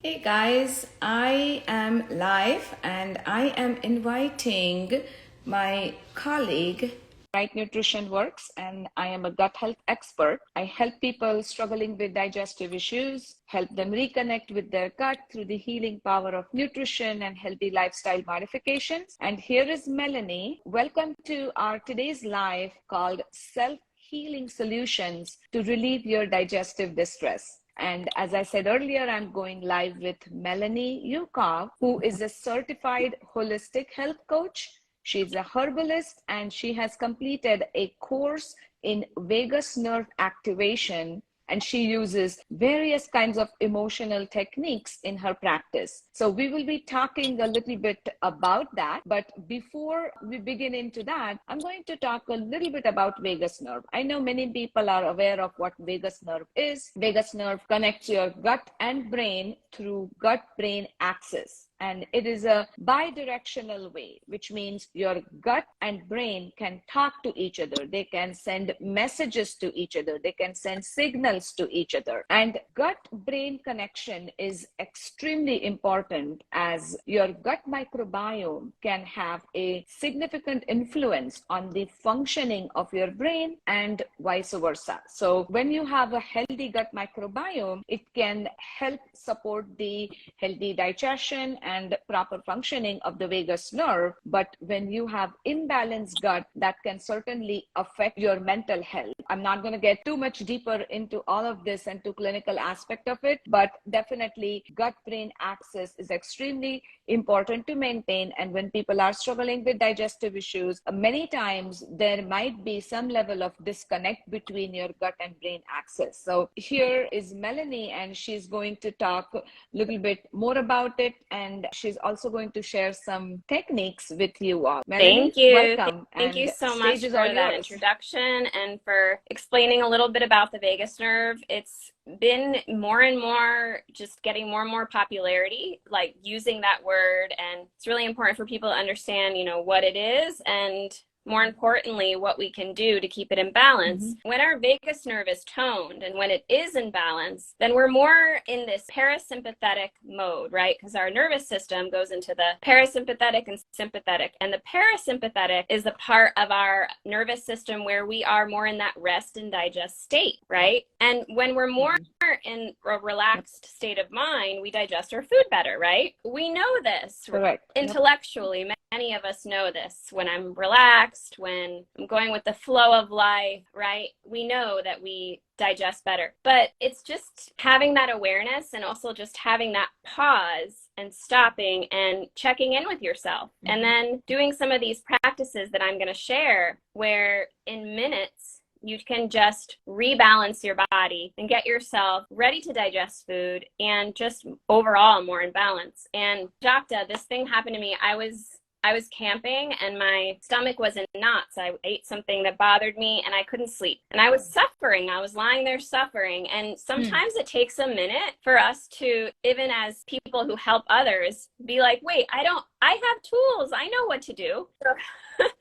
Hey guys, I am live and I am inviting my colleague. Right Nutrition Works, and I am a gut health expert. I help people struggling with digestive issues, help them reconnect with their gut through the healing power of nutrition and healthy lifestyle modifications. And here is Melanie. Welcome to our today's live called Self Healing Solutions to Relieve Your Digestive Distress. And as I said earlier, I'm going live with Melanie Yukov, who is a certified holistic health coach. She's a herbalist and she has completed a course in vagus nerve activation, and she uses various kinds of emotional techniques in her practice. So we will be talking a little bit about that. But before we begin into that, I'm going to talk a little bit about vagus nerve. I know many people are aware of what vagus nerve is. Vagus nerve connects your gut and brain through gut-brain axis. And it is a bidirectional way, which means your gut and brain can talk to each other. They can send messages to each other. They can send signals to each other. And gut-brain connection is extremely important, as your gut microbiome can have a significant influence on the functioning of your brain and vice versa. So when you have a healthy gut microbiome, it can help support the healthy digestion and proper functioning of the vagus nerve. But when you have imbalanced gut, that can certainly affect your mental health. I'm not going to get too much deeper into all of this and to clinical aspect of it, but definitely gut-brain axis is extremely important to maintain. And when people are struggling with digestive issues, many times there might be some level of disconnect between your gut and brain axis. So here is Melanie, and she's going to talk a little bit more about it, and she's also going to share some techniques with you all. Melanie, Thank you. welcome. Thank you And so stage much is for all that yours. introduction and for explaining a little bit about the vagus nerve. It's been more and more just getting more and more popularity, like using that word. And it's really important for people to understand, what it is and more importantly, what we can do to keep it in balance. When our vagus nerve is toned and when it is in balance, then we're more in this parasympathetic mode, right? Because our nervous system goes into the parasympathetic and sympathetic. And the parasympathetic is the part of our nervous system where we are more in that rest and digest state, right? And when we're more in a relaxed state of mind, we digest our food better, right? We know this. Correct. Intellectually. Many of us know this. When I'm relaxed, when I'm going with the flow of life, right? We know that we digest better. But it's just having that awareness and also just having that pause and stopping and checking in with yourself. And then doing some of these practices that I'm going to share, where in minutes, you can just rebalance your body and get yourself ready to digest food and just overall more in balance. And Jokta, this thing happened to me. I was camping and my stomach was in knots. I ate something that bothered me and I couldn't sleep. And I was suffering. I was lying there suffering. And sometimes it takes a minute for us to, even as people who help others, be like, wait, I have tools. I know what to do.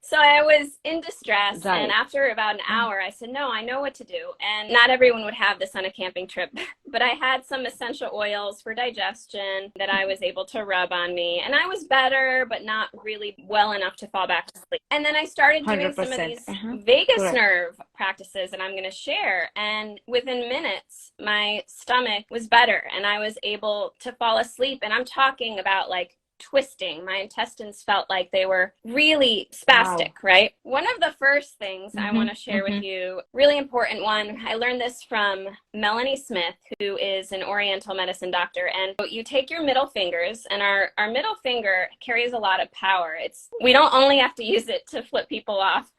So I was in distress, and after about an hour, I said, no, I know what to do. And not everyone would have this on a camping trip, but I had some essential oils for digestion that I was able to rub on me. And I was better, but not really well enough to fall back to sleep. And then I started doing some of these vagus nerve practices that I'm going to share. And within minutes, my stomach was better, and I was able to fall asleep. And I'm talking about like twisting. My intestines felt like they were really spastic, right? One of the first things I want to share with you, really important one, I learned this from Melanie Smith, who is an Oriental medicine doctor. And you take your middle fingers, and our middle finger carries a lot of power. We don't only have to use it to flip people off.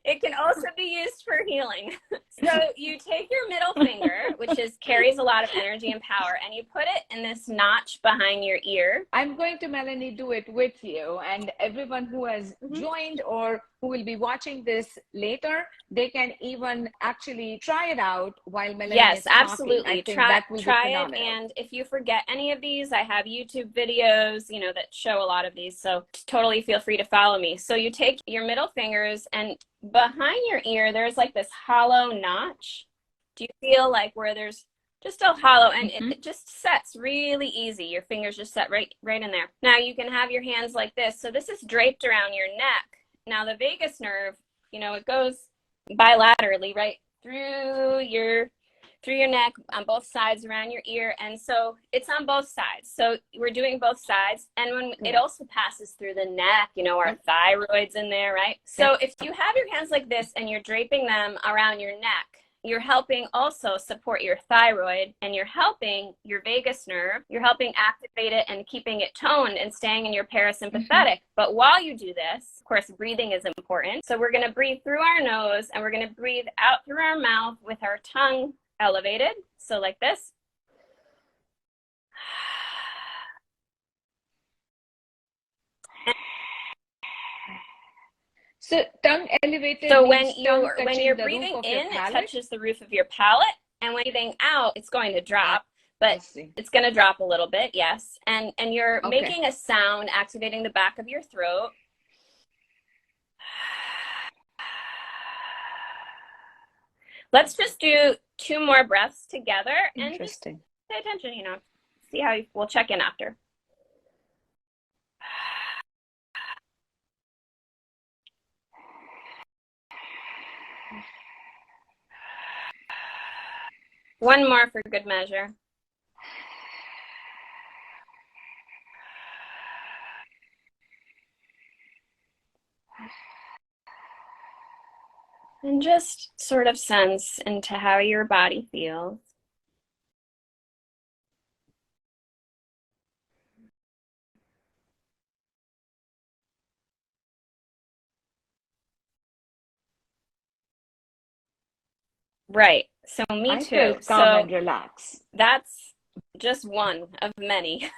It can also be used for healing. So you take your middle finger, which carries a lot of energy and power, and you put it in this notch behind your ear. I'm going to, Melanie, do it with you, and everyone who has joined or who will be watching this later, they can even actually try it out while Melanie is talking. Absolutely. I think that will try be it. phenomenal. And if you forget any of these, I have YouTube videos, that show a lot of these. So totally feel free to follow me. So you take your middle fingers, and behind your ear, there's like this hollow notch. Do you feel like where there's just a hollow, and Mm-hmm. it just sets really easy. Your fingers just set right in there. Now you can have your hands like this. So this is draped around your neck. Now the vagus nerve, you know, it goes bilaterally right through your neck on both sides around your ear, and so it's on both sides. So we're doing both sides, and when it also passes through the neck, you know, our thyroid's in there, right? So if you have your hands like this and you're draping them around your neck, you're helping also support your thyroid, and you're helping your vagus nerve. You're helping activate it and keeping it toned and staying in your parasympathetic. But while you do this, of course, breathing is important. So we're going to breathe through our nose, and we're going to breathe out through our mouth with our tongue elevated. So like this. So tongue elevated So means when you're breathing in, it touches the roof of your palate, and when you're breathing out, it's going to drop, but it's going to drop a little bit, yes. And you're making a sound, activating the back of your throat. Let's just do 2 more breaths together, and just pay attention, you know, see how we'll check in after. One more for good measure. And just sort of sense into how your body feels. Right. So me too. I feel calm and relaxed. That's just one of many.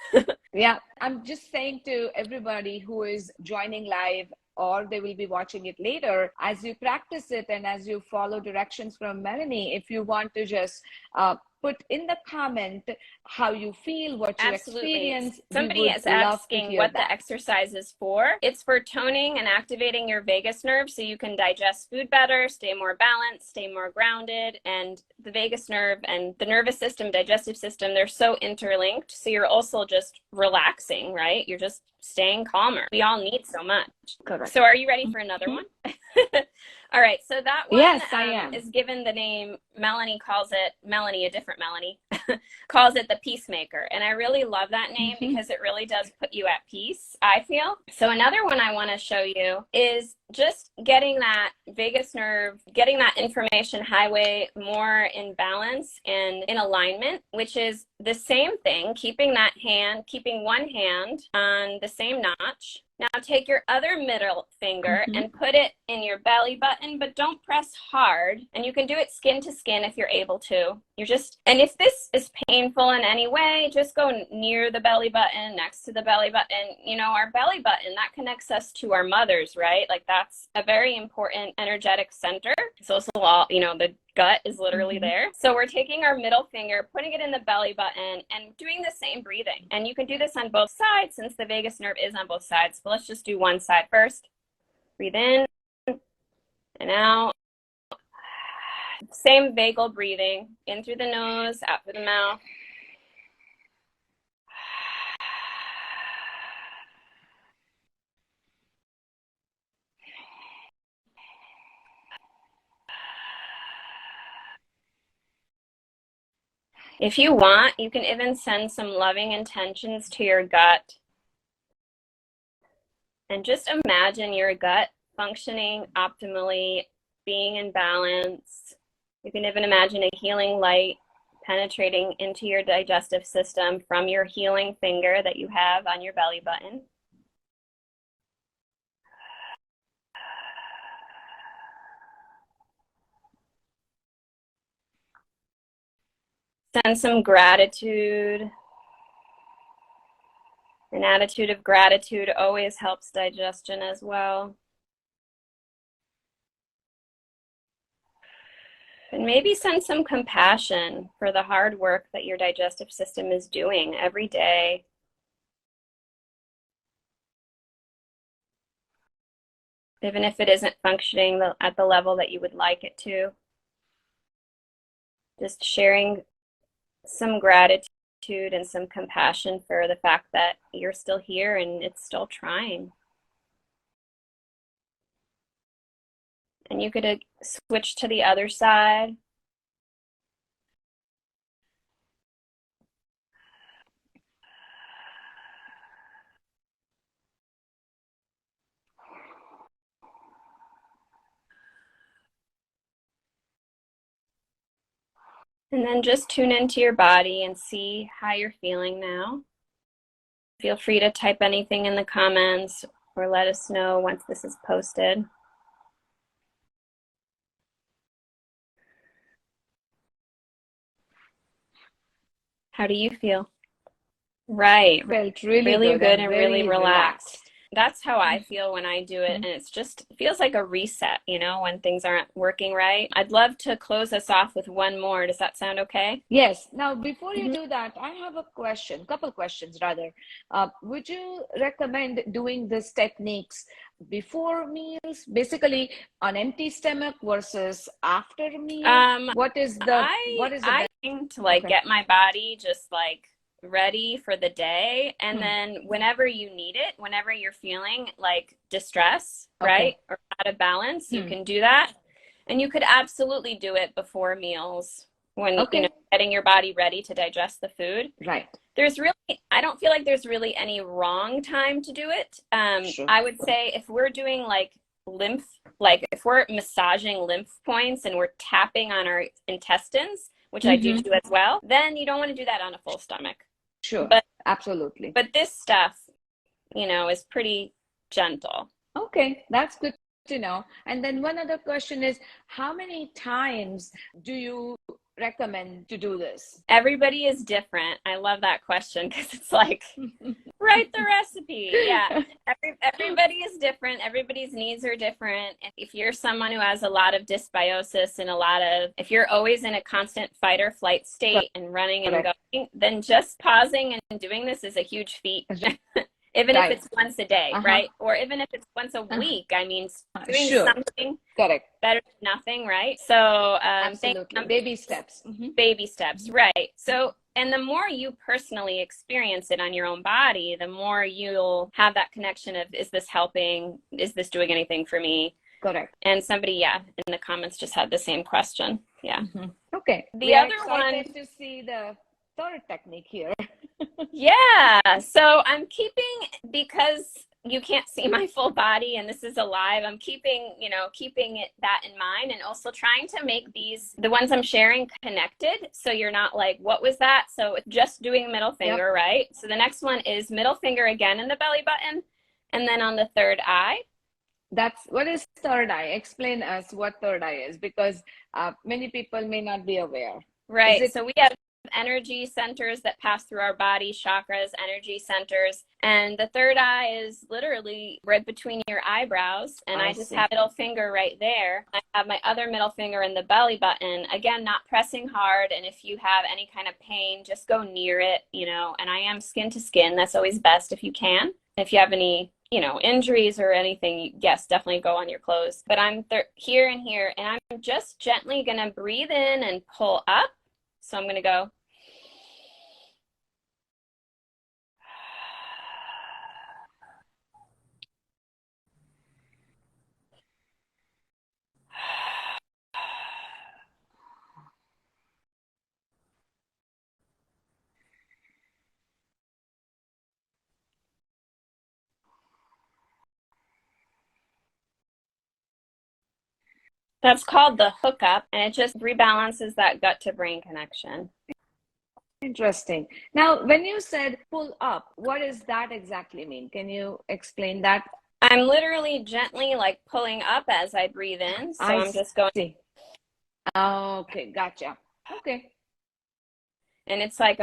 Yeah, I'm just saying to everybody who is joining live, or they will be watching it later, as you practice it and as you follow directions from Melanie, if you want to just put in the comment how you feel, what you experience. Somebody is asking what the exercise is for. It's for toning and activating your vagus nerve so you can digest food better, stay more balanced, stay more grounded. And the vagus nerve and the nervous system, digestive system, they're so interlinked. So you're also just relaxing, right? You're just staying calmer. We all need so much. Correct. So are you ready for another one? All right, so that one is given the name, Melanie, a different Melanie, calls it the peacemaker. And I really love that name because it really does put you at peace, I feel. So another one I want to show you is just getting that vagus nerve, getting that information highway more in balance and in alignment, which is the same thing, keeping one hand on the same notch. Now take your other middle finger and put it in your belly button, but don't press hard. And you can do it skin to skin if you're able to. And if this is painful in any way, just go near the belly button, next to the belly button. You know, our belly button, that connects us to our mothers, right? Like that's a very important energetic center. It's also all, you know, the gut is literally there. So we're taking our middle finger, putting it in the belly button, and doing the same breathing. And you can do this on both sides since the vagus nerve is on both sides. But let's just do one side first. Breathe in and out. Same vagal breathing, in through the nose, out through the mouth. If you want, you can even send some loving intentions to your gut. And just imagine your gut functioning optimally, being in balance. You can even imagine a healing light penetrating into your digestive system from your healing finger that you have on your belly button. Send some gratitude. An attitude of gratitude always helps digestion as well. And maybe send some compassion for the hard work that your digestive system is doing every day. Even if it isn't functioning at the level that you would like it to. Just sharing some gratitude and some compassion for the fact that you're still here and it's still trying. And you could switch to the other side. And then just tune into your body and see how you're feeling now. Feel free to type anything in the comments or let us know once this is posted. How do you feel? Right. Felt really Really good and really very relaxed. That's how I feel when I do it. And it's just, it feels like a reset, you know, when things aren't working right. I'd love to close us off with one more. Does that sound okay? Yes. Now, before you do that, I have a question, couple questions rather. Would you recommend doing these techniques before meals, basically on empty stomach versus after meal? What is the I think to like Okay. get my body just like ready for the day, and then whenever you need it, whenever you're feeling like distress, right, Okay. or out of balance, you can do that. And you could absolutely do it before meals when you know, Okay. getting your body ready to digest the food. Right. There's really, I don't feel like there's really any wrong time to do it. Sure. I would say if we're doing like lymph, like if we're massaging lymph points and we're tapping on our intestines, which I do as well, then you don't want to do that on a full stomach. Sure. But Absolutely. but this stuff, you know, is pretty gentle. Okay, that's good to know. And then one other question is, how many times do you recommend to do this? Everybody is different. I love that question because it's like, write the recipe. Yeah. Everybody is different. Everybody's needs are different. If you're someone who has a lot of dysbiosis and if you're always in a constant fight or flight state and running and going, then just pausing and doing this is a huge feat. Even if it's once a day, right? Or even if it's once a week. I mean, doing something better than nothing, right? So absolutely. Baby steps. Baby steps, right. So, and the more you personally experience it on your own body, the more you'll have that connection of, is this helping? Is this doing anything for me? Correct. And somebody, in the comments just had the same question. Yeah. Okay. The other one to see the third technique here. Yeah. So I'm keeping, because you can't see my full body and this is alive, I'm keeping that in mind, and also trying to make the ones I'm sharing connected. So you're not like, what was that? So just doing middle finger, right? So the next one is middle finger again in the belly button, and then on the third eye. What is third eye? Explain us what third eye is, because many people may not be aware. Right. So we have energy centers that pass through our body, chakras, energy centers. And the third eye is literally right between your eyebrows. And I just have middle finger right there. I have my other middle finger in the belly button. Again, not pressing hard. And if you have any kind of pain, just go near it, and I am skin to skin. That's always best if you can. If you have any injuries or anything, yes, definitely go on your clothes. But I'm here and here, and I'm just gently going to breathe in and pull up. So I'm going to go. That's called the hookup, and it just rebalances that gut to brain connection. Interesting. Now, when you said pull up, what does that exactly mean? Can you explain that? I'm literally gently like pulling up as I breathe in. So I'm just going. Okay, gotcha. Okay. And it's like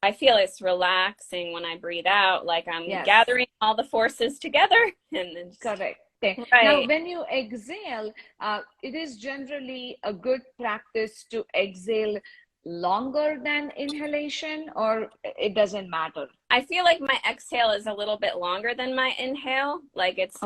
I feel it's relaxing when I breathe out, like I'm gathering all the forces together. And then correct. Okay. Right. Now, when you exhale, it is generally a good practice to exhale longer than inhalation, or it doesn't matter? I feel like my exhale is a little bit longer than my inhale. Like it's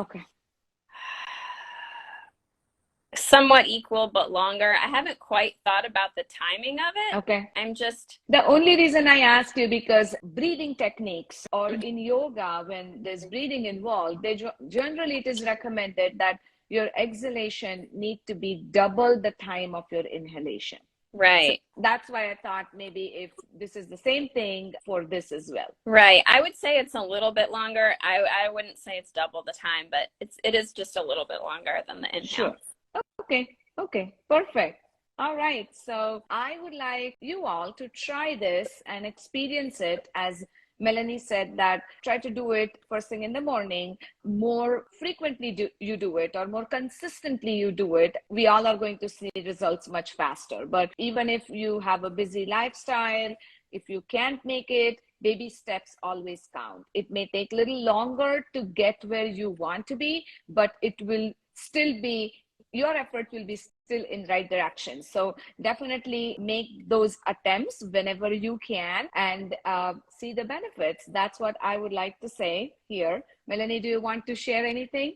somewhat equal but longer. I haven't quite thought about the timing of it. Okay. I'm just... The only reason I asked you because breathing techniques or in yoga, when there's breathing involved, generally it is recommended that your exhalation need to be double the time of your inhalation. Right. So that's why I thought maybe if this is the same thing for this as well. Right. I would say it's a little bit longer. I wouldn't say it's double the time, but it is just a little bit longer than the inhale. Sure. Okay. Okay. Perfect. All right. So I would like you all to try this and experience it. As Melanie said, that try to do it first thing in the morning. More frequently you do it, or more consistently you do it, we all are going to see results much faster. But even if you have a busy lifestyle, if you can't make it, baby steps always count. It may take a little longer to get where you want to be, but it will still be, your effort will be still in right direction. So definitely make those attempts whenever you can and see the benefits. That's what I would like to say here. Melanie, do you want to share anything?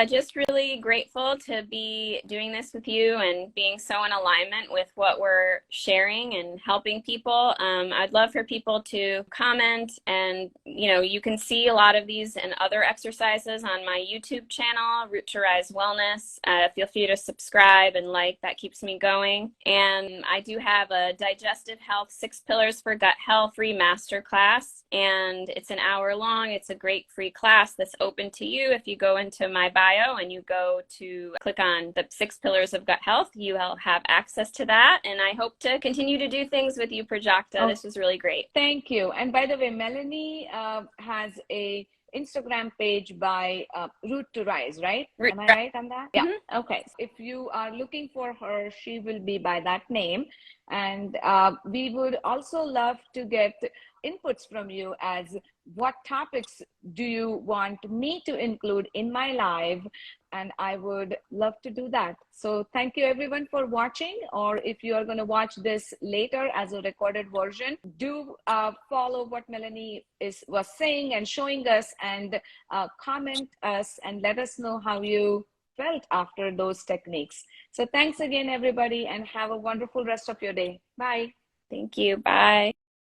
Just really grateful to be doing this with you and being so in alignment with what we're sharing and helping people. I'd love for people to comment, and you can see a lot of these and other exercises on my YouTube channel, Root to Rise Wellness. Feel free to subscribe and like, that keeps me going. And I do have a Digestive Health 6 Pillars for Gut Health free masterclass, and it's an hour long. It's a great free class that's open to you. If you go into my bio and you go to click on the 6 Pillars of Gut Health, you will have access to that. And I hope to continue to do things with you, Prajakta. Oh, this was really great. Thank you. And by the way, Melanie has a Instagram page by Root to Rise, right? Am I right on that? Yeah. Mm-hmm. Okay. If you are looking for her, she will be by that name. And we would also love to get inputs from you as what topics do you want me to include in my live, and I would love to do that. So thank you everyone for watching, or if you are going to watch this later as a recorded version, do follow what Melanie was saying and showing us, and comment us and let us know how you felt after those techniques. So thanks again everybody, and have a wonderful rest of your day. Bye. Thank you. Bye.